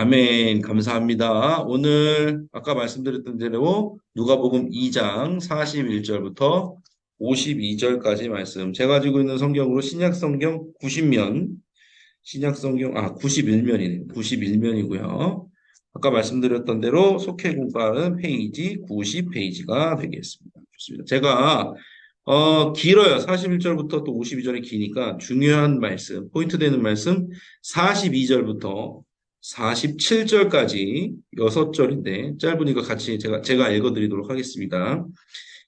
아멘. 감사합니다. 오늘 아까 말씀드렸던 대로 누가복음 2장 41절부터 52절까지 말씀. 제가 가지고 있는 성경으로 신약성경 90면, 신약성경 91면이네요. 91면이고요. 아까 말씀드렸던 대로 속해 공부하는 페이지 90페이지가 되겠습니다. 좋습니다. 제가 길어요. 41절부터 또 52절이 기니까 중요한 말씀, 포인트 되는 말씀 42절부터 47절까지 6절인데 짧으니까 같이 제가 읽어드리도록 하겠습니다.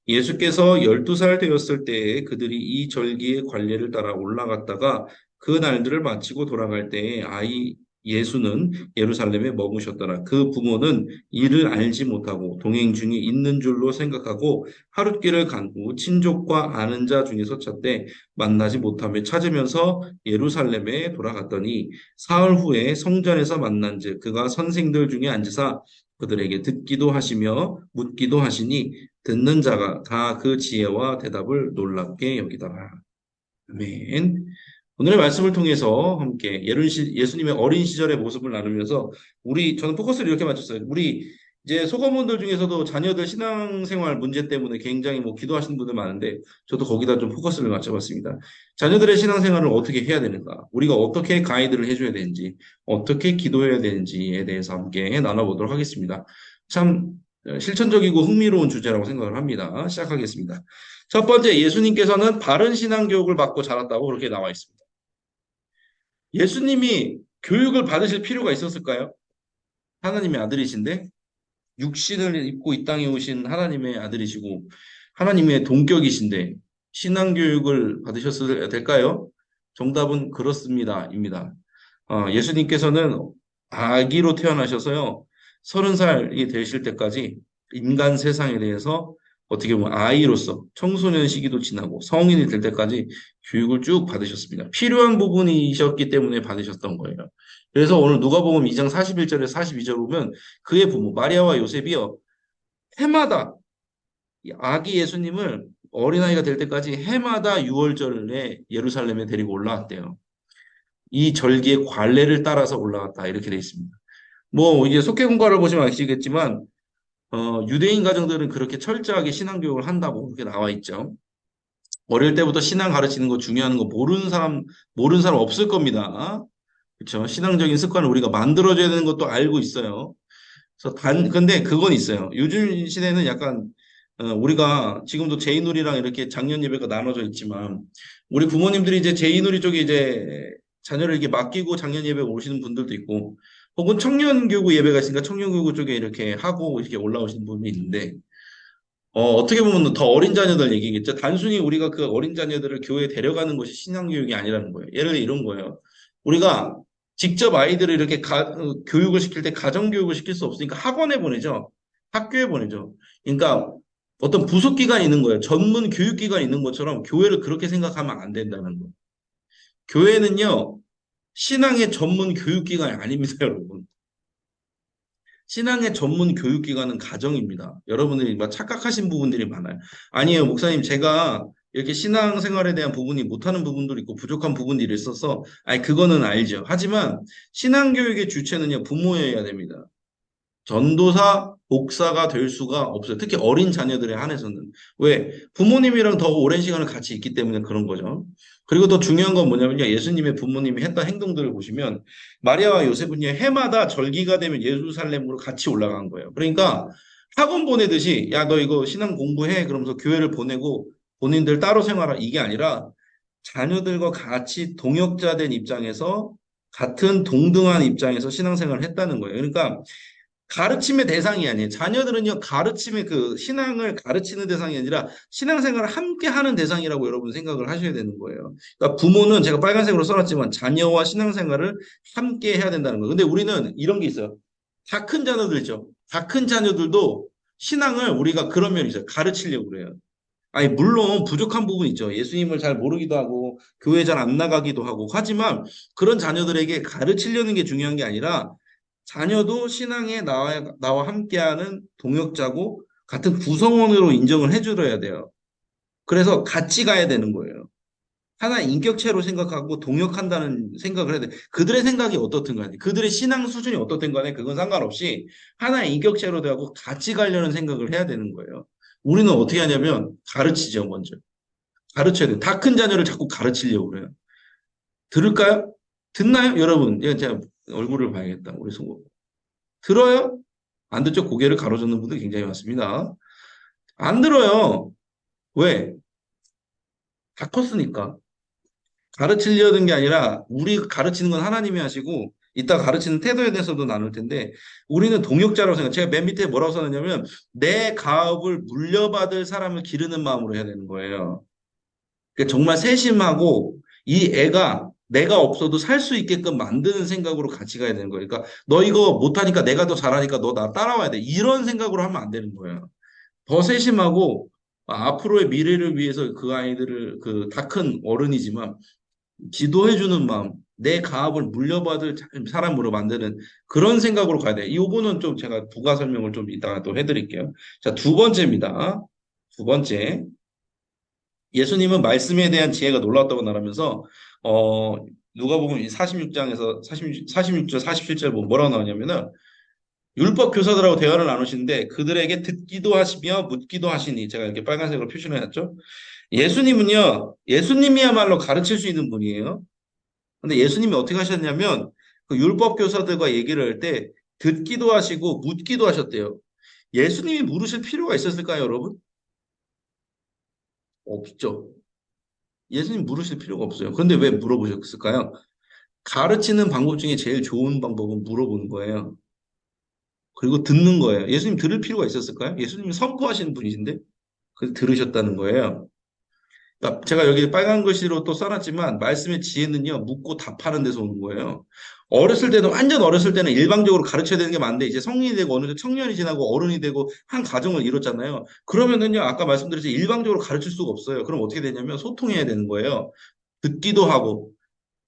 예수께서 12살 되었을 때에 그들이 이 절기의 관례를 따라 올라갔다가 그 날들을 마치고 돌아갈 때에 예수는 예루살렘에 머무셨더라. 그 부모는 이를 알지 못하고 동행 중에 있는 줄로 생각하고 하룻길을 간 후 친족과 아는 자 중에서 찾되 만나지 못하며 찾으면서 예루살렘에 돌아갔더니 사흘 후에 성전에서 만난즉 그가 선생들 중에 앉으사 그들에게 듣기도 하시며 묻기도 하시니 듣는 자가 다 그 지혜와 대답을 놀랍게 여기더라. 아멘. 오늘의 말씀을 통해서 함께 예수님의 어린 시절의 모습을 나누면서 저는 포커스를 이렇게 맞췄어요. 우리 이제 소거문들 중에서도 자녀들 신앙생활 문제 때문에 굉장히 기도하시는 분들 많은데 저도 거기다 좀 포커스를 맞춰봤습니다. 자녀들의 신앙생활을 어떻게 해야 되는가? 우리가 어떻게 가이드를 해줘야 되는지, 어떻게 기도해야 되는지에 대해서 함께 나눠보도록 하겠습니다. 참 실천적이고 흥미로운 주제라고 생각을 합니다. 시작하겠습니다. 첫 번째, 예수님께서는 바른 신앙 교육을 받고 자랐다고 그렇게 나와 있습니다. 예수님이 교육을 받으실 필요가 있었을까요? 하나님의 아들이신데 육신을 입고 이 땅에 오신 하나님의 아들이시고 하나님의 동격이신데 신앙 교육을 받으셨어야 될까요? 정답은 그렇습니다.입니다. 예수님께서는 아기로 태어나셔서요. 30살이 되실 때까지 인간 세상에 대해서 어떻게 보면 아이로서 청소년 시기도 지나고 성인이 될 때까지 교육을 쭉 받으셨습니다. 필요한 부분이셨기 때문에 받으셨던 거예요. 그래서 오늘 누가복음 2장 41절에 42절 보면 그의 부모 마리아와 요셉이요. 해마다 이 아기 예수님을 어린아이가 될 때까지 해마다 6월절에 예루살렘에 데리고 올라왔대요. 이 절기의 관례를 따라서 올라왔다 이렇게 돼 있습니다. 이제 속회공과를 보시면 아시겠지만 유대인 가정들은 그렇게 철저하게 신앙교육을 한다고 그렇게 나와 있죠. 어릴 때부터 신앙 가르치는 거 중요한 거 모르는 사람 없을 겁니다. 그렇죠? 신앙적인 습관을 우리가 만들어줘야 되는 것도 알고 있어요. 근데 그건 있어요. 요즘 시대는 약간 우리가 지금도 제이놀이랑 이렇게 작년 예배가 나눠져 있지만 우리 부모님들이 이제 제이놀이 쪽에 이제 자녀를 이렇게 맡기고 작년 예배 오시는 분들도 있고 혹은 청년교구 예배가 있으니까 청년교구 쪽에 이렇게 하고 이렇게 올라오시는 분이 있는데 어떻게 보면 더 어린 자녀들 얘기겠죠. 단순히 우리가 그 어린 자녀들을 교회에 데려가는 것이 신앙교육이 아니라는 거예요. 예를 들어 이런 거예요. 우리가 직접 아이들을 이렇게 교육을 시킬 때 가정교육을 시킬 수 없으니까 학원에 보내죠. 학교에 보내죠. 그러니까 어떤 부속기관이 있는 거예요. 전문 교육기관이 있는 것처럼 교회를 그렇게 생각하면 안 된다는 거예요. 교회는요, 신앙의 전문 교육기관이 아닙니다, 여러분. 신앙의 전문 교육기관은 가정입니다. 여러분들이 막 착각하신 부분들이 많아요. 아니에요, 목사님. 제가 이렇게 신앙생활에 대한 부분이 못하는 부분도 있고 부족한 부분들이 있어서, 그거는 알죠. 하지만 신앙교육의 주체는요, 부모여야 됩니다. 전도사, 목사가 될 수가 없어요. 특히 어린 자녀들에 한해서는. 왜? 부모님이랑 더 오랜 시간을 같이 있기 때문에 그런 거죠. 그리고 더 중요한 건 뭐냐면요. 예수님의 부모님이 했던 행동들을 보시면 마리아와 요셉은요. 해마다 절기가 되면 예루살렘으로 같이 올라간 거예요. 그러니까 학원 보내듯이 야, 너 이거 신앙 공부해. 그러면서 교회를 보내고 본인들 따로 생활하. 이게 아니라 자녀들과 같이 동역자 된 입장에서 같은 동등한 입장에서 신앙생활을 했다는 거예요. 그러니까 가르침의 대상이 아니에요. 자녀들은요, 가르침의 신앙을 가르치는 대상이 아니라 신앙생활을 함께 하는 대상이라고 여러분 생각을 하셔야 되는 거예요. 그러니까 부모는 제가 빨간색으로 써놨지만 자녀와 신앙생활을 함께 해야 된다는 거예요. 근데 우리는 이런 게 있어요. 다 큰 자녀들 있죠. 다 큰 자녀들도 신앙을 우리가 그런 면이 있어요. 가르치려고 그래요. 물론 부족한 부분이 있죠. 예수님을 잘 모르기도 하고, 교회 잘 안 나가기도 하고, 하지만 그런 자녀들에게 가르치려는 게 중요한 게 아니라 자녀도 신앙에 나와 함께하는 동역자고 같은 구성원으로 인정을 해줘야 돼요. 그래서 같이 가야 되는 거예요. 하나의 인격체로 생각하고 동역한다는 생각을 해야 돼. 그들의 생각이 어떻든 간에, 그들의 신앙 수준이 어떻든 간에 그건 상관없이 하나의 인격체로 대하고 같이 가려는 생각을 해야 되는 거예요. 우리는 어떻게 하냐면 가르치죠, 먼저. 가르쳐야 돼. 다 큰 자녀를 자꾸 가르치려고 그래요. 들을까요? 듣나요? 여러분, 이거 제가 얼굴을 봐야겠다. 우리 송구. 들어요? 안 듣죠? 고개를 가로젓는 분들 굉장히 많습니다. 안 들어요. 왜? 다 컸으니까. 가르치려는 게 아니라 우리 가르치는 건 하나님이 하시고 이따 가르치는 태도에 대해서도 나눌 텐데 우리는 동역자라고 생각. 제가 맨 밑에 뭐라고 써놨냐면 내 가업을 물려받을 사람을 기르는 마음으로 해야 되는 거예요. 그러니까 정말 세심하고 이 애가 내가 없어도 살 수 있게끔 만드는 생각으로 같이 가야 되는 거예요. 그러니까 너 이거 못하니까 내가 더 잘하니까 너 나 따라와야 돼. 이런 생각으로 하면 안 되는 거예요. 더 세심하고 앞으로의 미래를 위해서 그 아이들을 그 다 큰 어른이지만 기도해주는 마음, 내 가업을 물려받을 사람으로 만드는 그런 생각으로 가야 돼. 요거는 좀 제가 부가 설명을 좀 이따가 또 해드릴게요. 자, 두 번째입니다. 두 번째. 예수님은 말씀에 대한 지혜가 놀라웠다고 말하면서, 어, 누가복음 46장에서 46절, 47절 뭐라고 나오냐면은, 율법 교사들하고 대화를 나누시는데 그들에게 듣기도 하시며 묻기도 하시니 제가 이렇게 빨간색으로 표시를 해놨죠. 예수님이야말로 가르칠 수 있는 분이에요. 근데 예수님이 어떻게 하셨냐면 그 율법 교사들과 얘기를 할 때 듣기도 하시고 묻기도 하셨대요. 예수님이 물으실 필요가 있었을까요, 여러분? 없죠. 예수님 물으실 필요가 없어요. 그런데 왜 물어보셨을까요? 가르치는 방법 중에 제일 좋은 방법은 물어보는 거예요. 그리고 듣는 거예요. 예수님 들을 필요가 있었을까요? 예수님이 선포하시는 분이신데 그 들으셨다는 거예요. 그러니까 제가 여기 빨간 글씨로 또 써놨지만 말씀의 지혜는요 묻고 답하는 데서 오는 거예요. 어렸을 때는 완전 어렸을 때는 일방적으로 가르쳐야 되는 게 많은데 이제 성인이 되고 어느 정도 청년이 지나고 어른이 되고 한 가정을 이뤘잖아요. 그러면은요 아까 말씀드렸듯이 일방적으로 가르칠 수가 없어요. 그럼 어떻게 되냐면 소통해야 되는 거예요. 듣기도 하고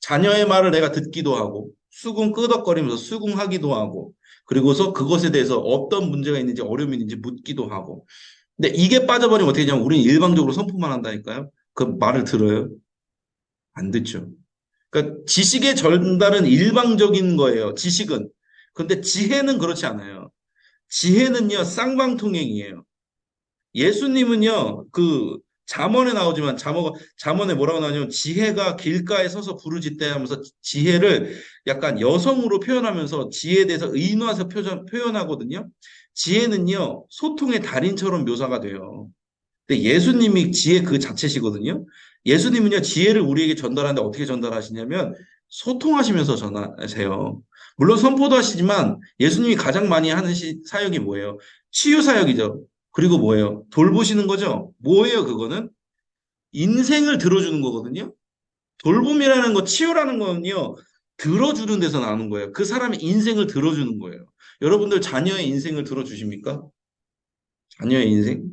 자녀의 말을 내가 듣기도 하고 수긍 끄덕거리면서 수긍하기도 하고 그리고서 그것에 대해서 어떤 문제가 있는지 어려움이 있는지 묻기도 하고 근데 이게 빠져버리면 어떻게 되냐면 우리는 일방적으로 선포만 한다니까요. 그 말을 들어요? 안 듣죠. 그러니까 지식의 전달은 일방적인 거예요. 지식은. 근데 지혜는 그렇지 않아요. 지혜는요, 쌍방통행이에요. 예수님은요, 그 잠언에 나오지만 잠언에 뭐라고 나오냐면 지혜가 길가에 서서 부르짖대 하면서 지혜를 약간 여성으로 표현하면서 지혜에 대해서 의인화해서 표현하거든요. 지혜는요, 소통의 달인처럼 묘사가 돼요. 근데 예수님이 지혜 그 자체시거든요. 예수님은요, 지혜를 우리에게 전달하는데 어떻게 전달하시냐면 소통하시면서 전하세요. 물론 선포도 하시지만 예수님이 가장 많이 하는 사역이 뭐예요? 치유 사역이죠. 그리고 뭐예요? 돌보시는 거죠. 뭐예요, 그거는? 인생을 들어주는 거거든요. 돌봄이라는 거, 치유라는 거는요, 들어주는 데서 나오는 거예요. 그 사람의 인생을 들어주는 거예요. 여러분들 자녀의 인생을 들어주십니까? 자녀의 인생?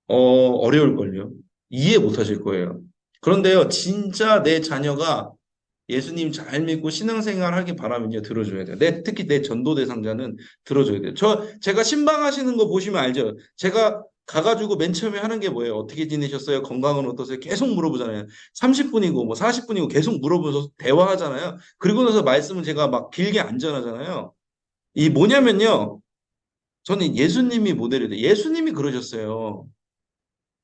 어려울걸요. 이해 못 하실 거예요. 그런데요, 진짜 내 자녀가 예수님 잘 믿고 신앙생활 하기 바라면요, 들어줘야 돼요. 특히 내 전도 대상자는 들어줘야 돼요. 제가 신방하시는 거 보시면 알죠? 제가 가가지고 맨 처음에 하는 게 뭐예요? 어떻게 지내셨어요? 건강은 어떠세요? 계속 물어보잖아요. 30분이고 뭐 40분이고 계속 물어보면서 대화하잖아요. 그리고 나서 말씀은 제가 막 길게 안 전하잖아요. 이 뭐냐면요. 저는 예수님이 모델이 돼요. 예수님이 그러셨어요.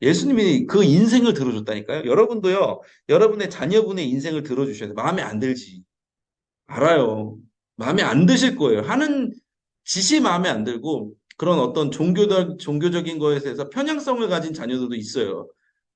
예수님이 그 인생을 들어줬다니까요. 여러분도요, 여러분의 자녀분의 인생을 들어주셔야 돼요. 마음에 안 들지. 알아요. 마음에 안 드실 거예요. 하는 짓이 마음에 안 들고, 그런 어떤 종교적인 거에 대해서 편향성을 가진 자녀들도 있어요.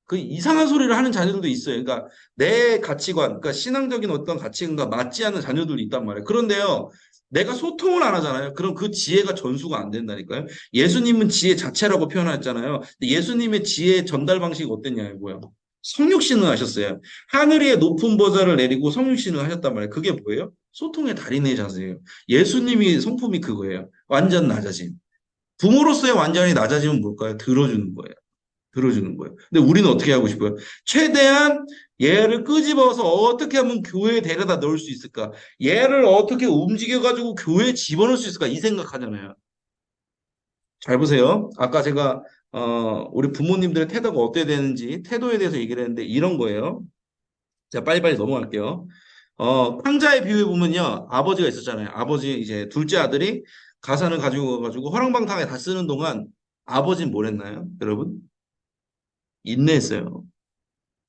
그 이상한 소리를 하는 자녀들도 있어요. 그러니까 내 가치관, 그러니까 신앙적인 어떤 가치관과 맞지 않는 자녀들도 있단 말이에요. 그런데요, 내가 소통을 안 하잖아요. 그럼 그 지혜가 전수가 안 된다니까요. 예수님은 지혜 자체라고 표현했잖아요. 근데 예수님의 지혜 전달 방식이 어땠냐고요. 성육신을 하셨어요. 하늘 위에 높은 보좌를 내리고 성육신을 하셨단 말이에요. 그게 뭐예요? 소통의 달인의 자세예요. 예수님이 성품이 그거예요. 완전 낮아짐. 부모로서의 완전히 낮아짐은 뭘까요? 들어주는 거예요. 들어주는 거예요. 근데 우리는 어떻게 하고 싶어요? 최대한 얘를 끄집어서 어떻게 하면 교회에 데려다 넣을 수 있을까? 얘를 어떻게 움직여가지고 교회에 집어넣을 수 있을까? 이 생각하잖아요. 잘 보세요. 아까 제가 우리 부모님들의 태도가 어때야 되는지 태도에 대해서 얘기를 했는데 이런 거예요. 자, 빨리빨리 넘어갈게요. 탕자의 비유에 보면요. 아버지가 있었잖아요. 아버지, 이제 둘째 아들이 가산을 가지고 가가지고 허랑방탕하게 다 쓰는 동안 아버지는 뭘 했나요? 여러분? 인내했어요.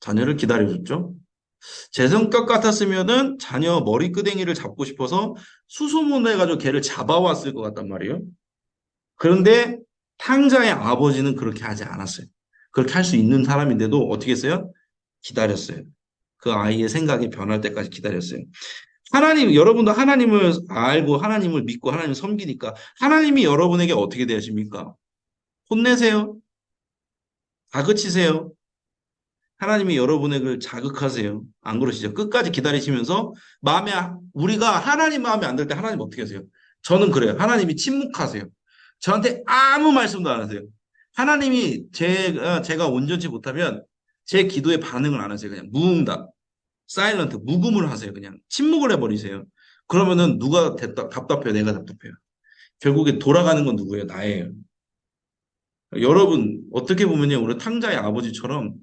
자녀를 기다려줬죠. 제 성격 같았으면은 자녀 머리끄댕이를 잡고 싶어서 수소문해가지고 걔를 잡아왔을 것 같단 말이에요. 그런데 탕자의 아버지는 그렇게 하지 않았어요. 그렇게 할 수 있는 사람인데도 어떻게 했어요? 기다렸어요. 그 아이의 생각이 변할 때까지 기다렸어요. 하나님, 여러분도 하나님을 알고 하나님을 믿고 하나님을 섬기니까 하나님이 여러분에게 어떻게 되십니까? 혼내세요? 다그치세요? 하나님이 여러분에게 자극하세요. 안 그러시죠? 끝까지 기다리시면서 우리가 하나님 마음에 안 들 때 하나님 어떻게 하세요? 저는 그래요. 하나님이 침묵하세요. 저한테 아무 말씀도 안 하세요. 하나님이 제가 온전치 못하면 제 기도에 반응을 안 하세요. 그냥 무응답, 사일런트, 무금을 하세요. 그냥 침묵을 해버리세요. 그러면은 누가 답답해요? 내가 답답해요. 결국에 돌아가는 건 누구예요? 나예요. 여러분, 어떻게 보면요, 우리 탕자의 아버지처럼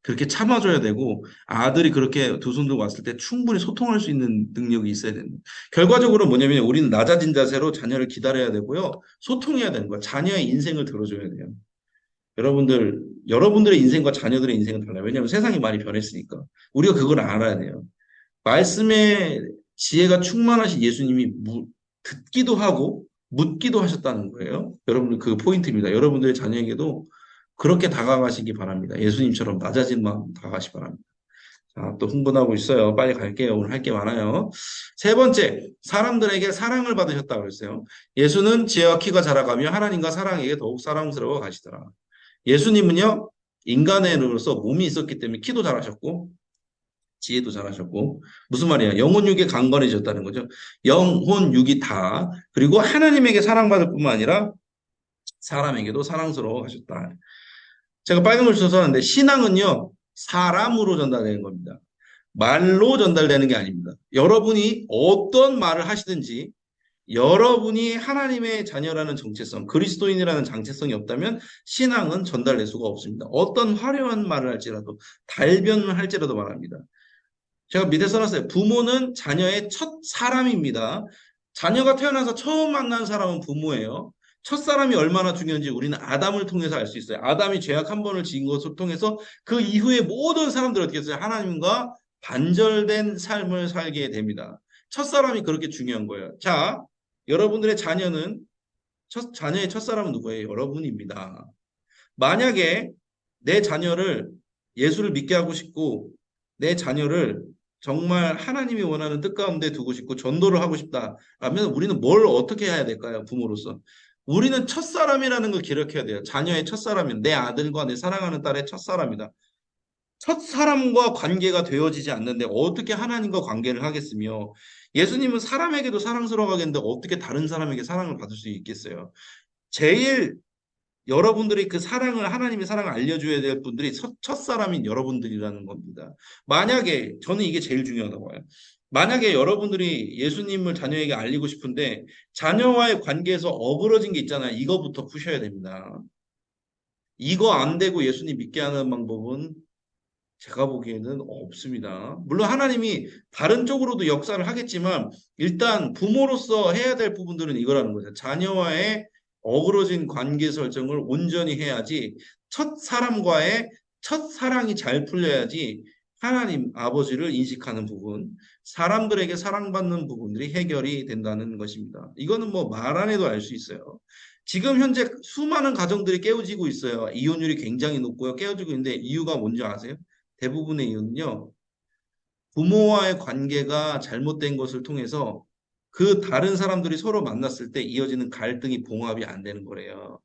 그렇게 참아줘야 되고, 아들이 그렇게 두 손 들고 왔을 때 충분히 소통할 수 있는 능력이 있어야 됩니다. 결과적으로 뭐냐면, 우리는 낮아진 자세로 자녀를 기다려야 되고요, 소통해야 되는 거야. 자녀의 인생을 들어줘야 돼요. 여러분들의 인생과 자녀들의 인생은 달라요. 왜냐하면 세상이 많이 변했으니까. 우리가 그걸 알아야 돼요. 말씀의 지혜가 충만하신 예수님이 듣기도 하고 묻기도 하셨다는 거예요. 여러분들 그 포인트입니다. 여러분들의 자녀에게도 그렇게 다가가시기 바랍니다. 예수님처럼 낮아진 마음 다가가시기 바랍니다. 자, 또 흥분하고 있어요. 빨리 갈게요. 오늘 할 게 많아요. 세 번째, 사람들에게 사랑을 받으셨다고 그랬어요. 예수는 지혜와 키가 자라가며 하나님과 사랑에게 더욱 사랑스러워 가시더라. 예수님은요, 인간으로서 몸이 있었기 때문에 키도 잘하셨고 지혜도 잘하셨고 무슨 말이야? 영혼 육이 강건해졌다는 거죠. 영혼 육이 다 그리고 하나님에게 사랑받을 뿐만 아니라 사람에게도 사랑스러워 하셨다. 제가 빨간 글 써서 하는데 신앙은요 사람으로 전달되는 겁니다. 말로 전달되는 게 아닙니다. 여러분이 어떤 말을 하시든지 여러분이 하나님의 자녀라는 정체성, 그리스도인이라는 정체성이 없다면 신앙은 전달될 수가 없습니다. 어떤 화려한 말을 할지라도 달변을 할지라도 말합니다. 제가 밑에 써놨어요. 부모는 자녀의 첫 사람입니다. 자녀가 태어나서 처음 만난 사람은 부모예요. 첫 사람이 얼마나 중요한지 우리는 아담을 통해서 알 수 있어요. 아담이 죄악 한 번을 지은 것을 통해서 그 이후에 모든 사람들이 어떻게 했어요? 하나님과 단절된 삶을 살게 됩니다. 첫 사람이 그렇게 중요한 거예요. 자, 여러분들의 자녀의 첫 사람은 누구예요? 여러분입니다. 만약에 내 자녀를 예수를 믿게 하고 싶고 내 자녀를 정말 하나님이 원하는 뜻 가운데 두고 싶고 전도를 하고 싶다라면 우리는 뭘 어떻게 해야 될까요? 부모로서. 우리는 첫사람이라는 걸 기억해야 돼요. 자녀의 첫사람이 내 아들과 내 사랑하는 딸의 첫사람이다. 첫사람과 관계가 되어지지 않는데 어떻게 하나님과 관계를 하겠으며 예수님은 사람에게도 사랑스러워하겠는데 어떻게 다른 사람에게 사랑을 받을 수 있겠어요? 제일 여러분들이 그 사랑을, 하나님의 사랑을 알려줘야 될 분들이 첫사람인 여러분들이라는 겁니다. 만약에, 저는 이게 제일 중요하다고 봐요. 만약에 여러분들이 예수님을 자녀에게 알리고 싶은데, 자녀와의 관계에서 어그러진 게 있잖아요. 이거부터 푸셔야 됩니다. 이거 안 되고 예수님 믿게 하는 방법은 제가 보기에는 없습니다. 물론 하나님이 다른 쪽으로도 역사를 하겠지만, 일단 부모로서 해야 될 부분들은 이거라는 거죠. 자녀와의 어그러진 관계 설정을 온전히 해야지 첫 사람과의 첫 사랑이 잘 풀려야지 하나님 아버지를 인식하는 부분, 사람들에게 사랑받는 부분들이 해결이 된다는 것입니다. 이거는 뭐 말 안 해도 알 수 있어요. 지금 현재 수많은 가정들이 깨어지고 있어요. 이혼율이 굉장히 높고요. 깨어지고 있는데 이유가 뭔지 아세요? 대부분의 이유는요. 부모와의 관계가 잘못된 것을 통해서 그 다른 사람들이 서로 만났을 때 이어지는 갈등이 봉합이 안 되는 거래요.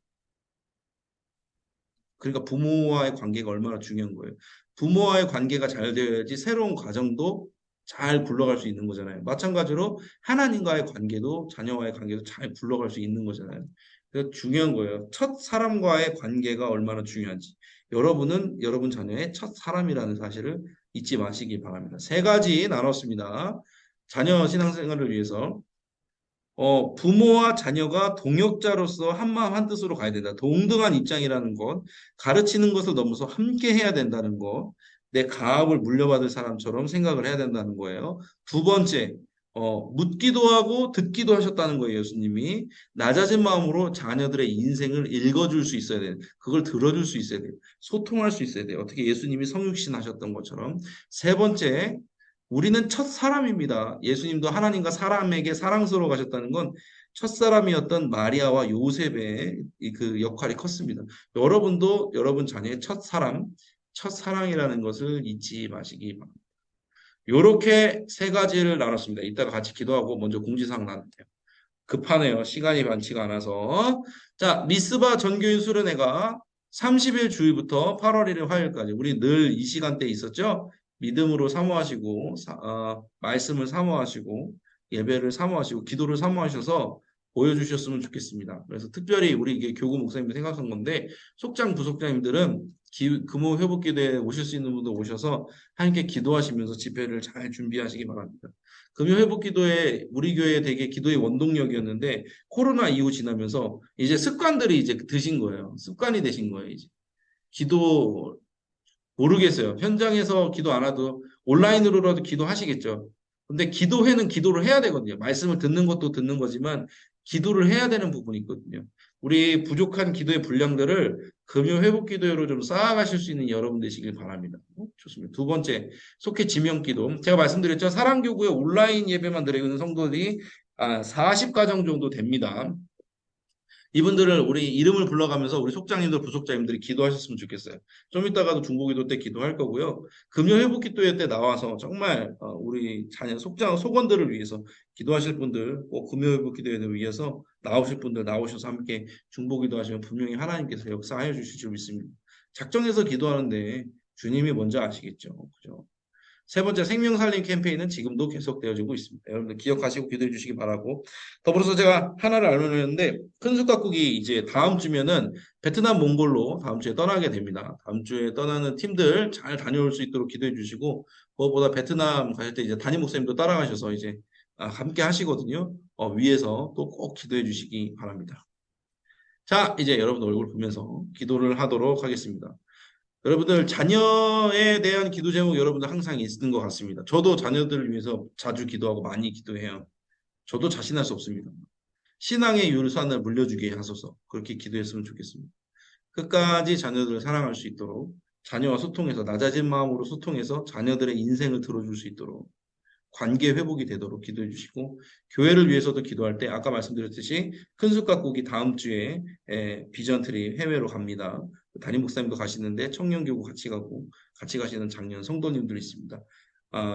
그러니까 부모와의 관계가 얼마나 중요한 거예요. 부모와의 관계가 잘 되어야지 새로운 가정도 잘 굴러갈 수 있는 거잖아요. 마찬가지로 하나님과의 관계도 자녀와의 관계도 잘 굴러갈 수 있는 거잖아요. 그래서 중요한 거예요. 첫 사람과의 관계가 얼마나 중요한지. 여러분은 여러분 자녀의 첫 사람이라는 사실을 잊지 마시기 바랍니다. 세 가지 나눴습니다. 자녀 신앙생활을 위해서. 부모와 자녀가 동역자로서 한마음 한뜻으로 가야 된다. 동등한 입장이라는 것, 가르치는 것을 넘어서 함께 해야 된다는 것, 내 가업을 물려받을 사람처럼 생각을 해야 된다는 거예요. 두 번째, 묻기도 하고 듣기도 하셨다는 거예요, 예수님이. 낮아진 마음으로 자녀들의 인생을 읽어줄 수 있어야 돼요. 그걸 들어줄 수 있어야 돼요. 소통할 수 있어야 돼요. 어떻게 예수님이 성육신 하셨던 것처럼. 세 번째, 우리는 첫 사람입니다. 예수님도 하나님과 사람에게 사랑스러워 가셨다는 건 첫사람이었던 마리아와 요셉의 그 역할이 컸습니다. 여러분도 여러분 자녀의 첫사람, 첫사랑이라는 것을 잊지 마시기 바랍니다. 요렇게 세 가지를 나눴습니다. 이따가 같이 기도하고 먼저 공지사항 나눌게요. 급하네요. 시간이 많지가 않아서. 자, 미스바 전교인 수련회가 30일 주일부터 8월 1일 화요일까지 우리 늘 이 시간대에 있었죠? 믿음으로 사모하시고 말씀을 사모하시고 예배를 사모하시고 기도를 사모하셔서 보여주셨으면 좋겠습니다. 그래서 특별히 우리 이게 교구 목사님들 생각한 건데 속장 부속장님들은 금요 회복 기도에 오실 수 있는 분들 오셔서 함께 기도하시면서 집회를 잘 준비하시기 바랍니다. 금요 회복 기도에 우리 교회 되게 기도의 원동력이었는데 코로나 이후 지나면서 이제 습관들이 이제 드신 거예요. 습관이 되신 거예요. 이제 기도 모르겠어요. 현장에서 기도 안 하도 온라인으로라도 기도하시겠죠. 근데 기도회는 기도를 해야 되거든요. 말씀을 듣는 것도 듣는 거지만 기도를 해야 되는 부분이 있거든요. 우리 부족한 기도의 분량들을 금요 회복 기도회로 좀 쌓아가실 수 있는 여러분 되시길 바랍니다. 좋습니다. 두 번째, 속해 지명 기도. 제가 말씀드렸죠. 사랑교구에 온라인 예배만 드리는 성도들이 40가정 정도 됩니다. 이분들을 우리 이름을 불러가면서 우리 속장님들, 부속장님들이 기도하셨으면 좋겠어요. 좀 이따가도 중보기도 때 기도할 거고요. 금요 회복기도회 때 나와서 정말 우리 자녀 속장 속원들을 위해서 기도하실 분들, 꼭 금요 회복기도회를 위해서 나오실 분들 나오셔서 함께 중보기도 하시면 분명히 하나님께서 역사하여 주실 줄 믿습니다. 작정해서 기도하는데 주님이 먼저 아시겠죠. 그죠? 세 번째, 생명살림 캠페인은 지금도 계속되어지고 있습니다. 여러분들 기억하시고 기도해 주시기 바라고. 더불어서 제가 하나를 알려드렸는데 큰숲가꾸기 이제 다음 주면은 베트남 몽골로 다음 주에 떠나게 됩니다. 다음 주에 떠나는 팀들 잘 다녀올 수 있도록 기도해 주시고 무엇보다 베트남 가실 때 이제 담임 목사님도 따라가셔서 이제 함께 하시거든요. 위에서 또 꼭 기도해 주시기 바랍니다. 자, 이제 여러분 얼굴 보면서 기도를 하도록 하겠습니다. 여러분들 자녀에 대한 기도 제목 여러분들 항상 있는 것 같습니다. 저도 자녀들을 위해서 자주 기도하고 많이 기도해요. 저도 자신할 수 없습니다. 신앙의 유산을 물려주게 하소서. 그렇게 기도했으면 좋겠습니다. 끝까지 자녀들을 사랑할 수 있도록 자녀와 소통해서 낮아진 마음으로 소통해서 자녀들의 인생을 들어줄 수 있도록 관계 회복이 되도록 기도해 주시고 교회를 위해서도 기도할 때 아까 말씀드렸듯이 큰숲가꾸기 다음 주에 비전 트립 해외로 갑니다. 담임 목사님도 가시는데 청년교구 같이 가고 같이 가시는 장년 성도님들 있습니다.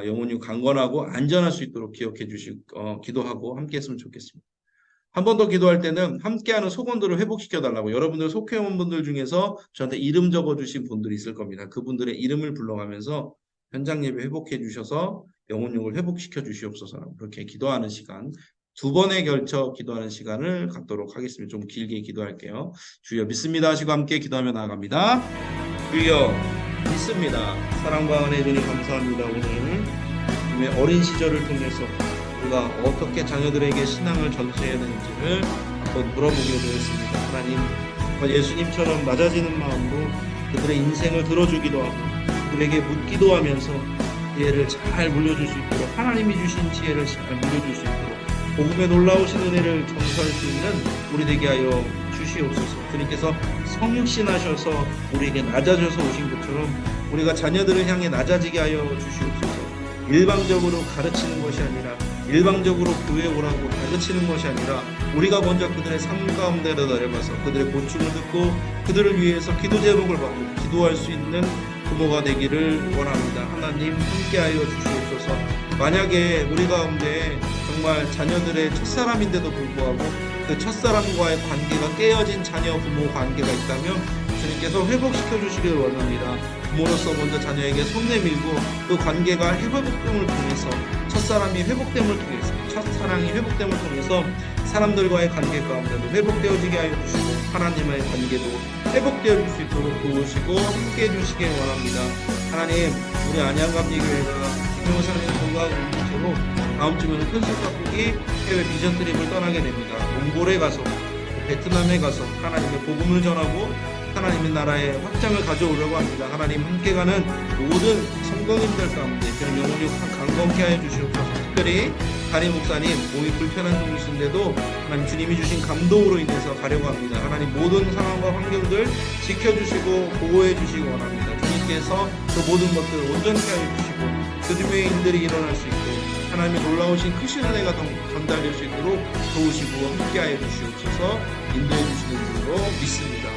영혼이 강건하고 안전할 수 있도록 기억해 주시고 기도하고 함께 했으면 좋겠습니다. 한 번 더 기도할 때는 함께하는 속원들을 회복시켜 달라고 여러분들 속회원 분들 중에서 저한테 이름 적어 주신 분들이 있을 겁니다. 그분들의 이름을 불러가면서 현장 예배 회복해 주셔서 영혼력을 회복시켜 주시옵소서. 그렇게 기도하는 시간 두 번에 걸쳐 기도하는 시간을 갖도록 하겠습니다. 좀 길게 기도할게요. 주여 믿습니다 하시고 함께 기도하며 나아갑니다. 주여 믿습니다. 사랑과 은혜 주님 감사합니다. 오늘 어린 시절을 통해서 우리가 어떻게 자녀들에게 신앙을 전수해야 되는지를 한번 물어보게 되었습니다. 하나님 예수님처럼 낮아지는 마음으로 그들의 인생을 들어주기도 하고 그들에게 묻기도 하면서 지혜를 잘 물려줄 수 있도록 하나님이 주신 지혜를 잘 물려줄 수 있도록 복음의 놀라우신 은혜를 전수할 수 있는 우리 되게 하여 주시옵소서. 주님께서 성육신하셔서 우리에게 낮아져서 오신 것처럼 우리가 자녀들을 향해 낮아지게 하여 주시옵소서. 일방적으로 가르치는 것이 아니라 일방적으로 교회에 오라고 가르치는 것이 아니라 우리가 먼저 그들의 삶 가운데로 내려가서 그들의 고충을 듣고 그들을 위해서 기도 제목을 받고 기도할 수 있는 부모가 되기를 원합니다. 하나님 함께하여 주시옵소서. 만약에 우리 가운데 정말 자녀들의 첫사람인데도 불구하고 그 첫사람과의 관계가 깨어진 자녀 부모 관계가 있다면 주님께서 회복시켜 주시길 원합니다. 부모로서 먼저 자녀에게 손 내밀고 그 관계가 회복됨을 통해서 첫사람이 회복됨을 통해서 첫사랑이 회복됨을 통해서 사람들과의 관계 가운데도 회복되어지게 하여 주시고 하나님과의 관계도 회복되어질 수 있도록 도우시고 함께해 주시길 원합니다. 하나님 우리 안양감리교회가 김용사님 건강을 다음 주면 큰숲가꾸기 해외 비전 트립을 떠나게 됩니다. 몽골에 가서 베트남에 가서 하나님의 복음을 전하고 하나님의 나라의 확장을 가져오려고 합니다. 하나님 함께 가는 모든 성도님들 가운데 그런 영혼이 강건케 하여 주시옵소서. 특별히 담임 목사님 몸이 불편한 중이신데도 하나님 주님이 주신 감동으로 인해서 가려고 합니다. 하나님 모든 상황과 환경들 지켜주시고 보호해 주시기 원합니다. 주님께서 그 모든 것들을 온전케 하여 주시고 그들의 일들이 일어날 수 있고 하나님의 놀라우신 크신 은혜가 전달될 수 있도록 도우시고 함께하여 주시옵소서. 인도해 주시는 줄로 믿습니다.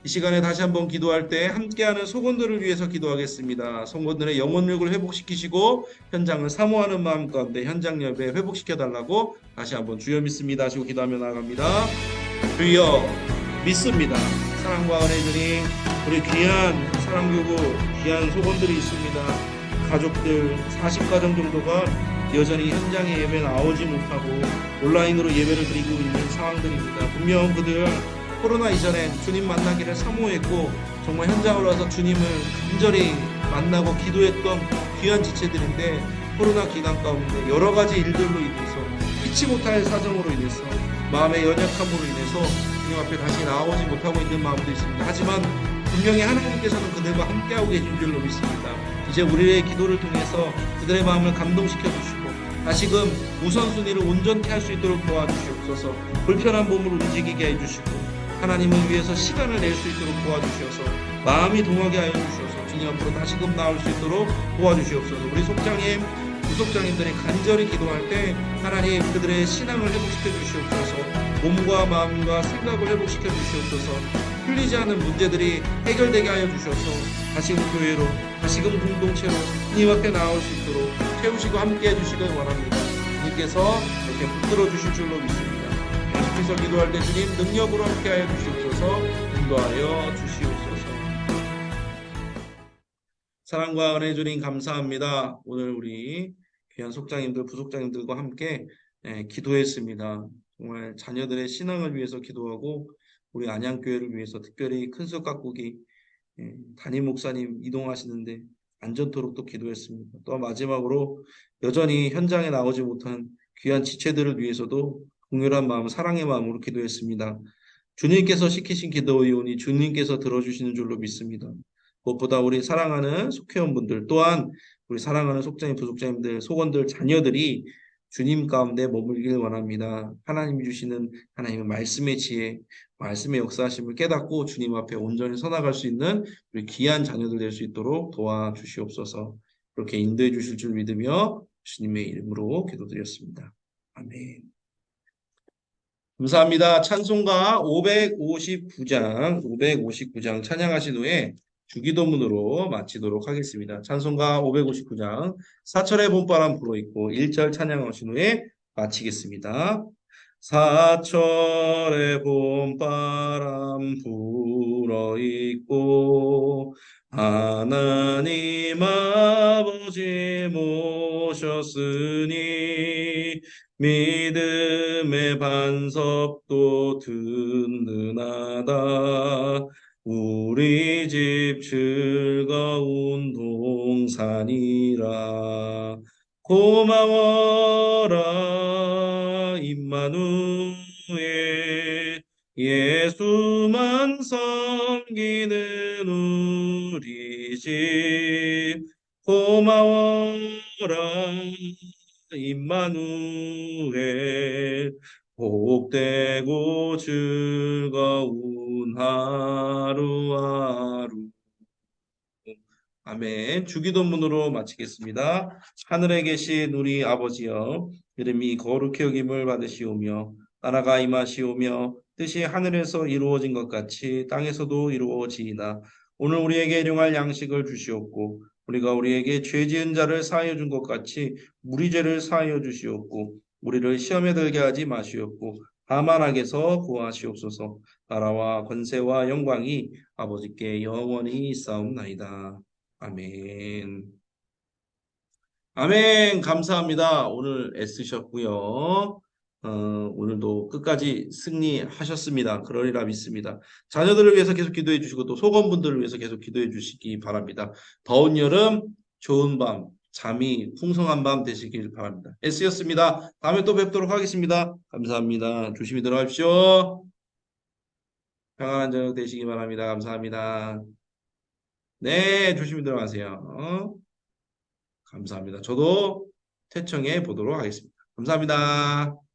이 시간에 다시 한번 기도할 때 함께하는 속원들을 위해서 기도하겠습니다. 속원들의 영혼력을 회복시키시고 현장을 사모하는 마음 가운데 현장 예배 회복시켜달라고 다시 한번 주여 믿습니다 하시고 기도하며 나아갑니다. 주여 믿습니다. 사랑과 은혜 주님, 우리 귀한 사랑교구 귀한 속원들이 있습니다. 가족들 40가정 정도가 여전히 현장에 예배 나오지 못하고 온라인으로 예배를 드리고 있는 상황들입니다. 분명 그들 코로나 이전에 주님 만나기를 사모했고 정말 현장으로 와서 주님을 간절히 만나고 기도했던 귀한 지체들인데 코로나 기간 가운데 여러 가지 일들로 인해서 피치 못할 사정으로 인해서 마음의 연약함으로 인해서 주님 앞에 다시 나오지 못하고 있는 마음도 있습니다. 하지만 분명히 하나님께서는 그들과 함께하고 계신 줄로 믿습니다. 이제 우리의 기도를 통해서 그들의 마음을 감동시켜 주시고 다시금 우선순위를 온전케 할 수 있도록 도와주시옵소서. 불편한 몸을 움직이게 해주시고 하나님을 위해서 시간을 낼 수 있도록 도와주시옵소서. 마음이 동하게 하여 주시옵소서. 주님 앞으로 다시금 나올 수 있도록 도와주시옵소서. 우리 속장님, 부속장님들이 간절히 기도할 때 하나님 그들의 신앙을 회복시켜 주시옵소서. 몸과 마음과 생각을 회복시켜 주시옵소서. 풀리지 않은 문제들이 해결되게 하여 주셔서 다시금 교회로 다시금 공동체로 주님 앞에 나올 수 있도록 채우시고 함께 해주시길 원합니다. 주님께서 이렇게 붙들어 주실 줄로 믿습니다. 계속해서 기도할 때 주님 능력으로 함께 하여 주시옵소서. 인도하여 주시옵소서. 사랑과 은혜 주님 감사합니다. 오늘 우리 귀한 속장님들 부속장님들과 함께 기도했습니다. 정말 자녀들의 신앙을 위해서 기도하고 우리 안양교회를 위해서 특별히 큰술 가꾸기 담임 목사님 이동하시는데 안전토록 또 기도했습니다. 또 마지막으로 여전히 현장에 나오지 못한 귀한 지체들을 위해서도 공렬한 마음, 사랑의 마음으로 기도했습니다. 주님께서 시키신 기도이오니 주님께서 들어주시는 줄로 믿습니다. 무엇보다 우리 사랑하는 속회원분들 또한 우리 사랑하는 속장님, 부속장님들, 속원들, 자녀들이 주님 가운데 머물길 원합니다. 하나님이 주시는 하나님의 말씀의 지혜, 말씀의 역사하심을 깨닫고 주님 앞에 온전히 서나갈 수 있는 우리 귀한 자녀들 될 수 있도록 도와주시옵소서. 그렇게 인도해 주실 줄 믿으며 주님의 이름으로 기도드렸습니다. 아멘. 감사합니다. 찬송가 559장 찬양하신 후에 주기도문으로 마치도록 하겠습니다. 찬송가 559장 사철의 봄바람 불어있고 1절 찬양하신 후에 마치겠습니다. 사철의 봄바람 불어있고 하나님 아버지 모셨으니 믿음의 반석도 든든하다. 우리 집 즐거운 동산이라. 고마워라 임마누엘 예수만 섬기는 우리 집. 고마워라 임마누엘 복되고 즐거운 하루하루. 아멘. 주기도문으로 마치겠습니다. 하늘에 계신 우리 아버지여, 이름이 거룩히 여김을 받으시오며 나라가 임하시오며 뜻이 하늘에서 이루어진 것 같이 땅에서도 이루어지이다. 오늘 우리에게 일용할 양식을 주시옵고 우리가 우리에게 죄 지은 자를 사하여 준 것 같이 우리 죄를 사하여 주시옵고 우리를 시험에 들게 하지 마시옵고 다만 악에서 구하시옵소서. 나라와 권세와 영광이 아버지께 영원히 있사옵나이다. 아멘. 아멘. 감사합니다. 오늘 애쓰셨고요. 오늘도 끝까지 승리하셨습니다. 그러리라 믿습니다. 자녀들을 위해서 계속 기도해 주시고 또 속원분들을 위해서 계속 기도해 주시기 바랍니다. 더운 여름, 좋은 밤, 잠이 풍성한 밤 되시길 바랍니다. 애쓰였습니다. 다음에 또 뵙도록 하겠습니다. 감사합니다. 조심히 들어가십시오. 평안한 저녁 되시기 바랍니다. 감사합니다. 네, 조심히 들어가세요. 감사합니다. 저도 퇴청해 보도록 하겠습니다. 감사합니다.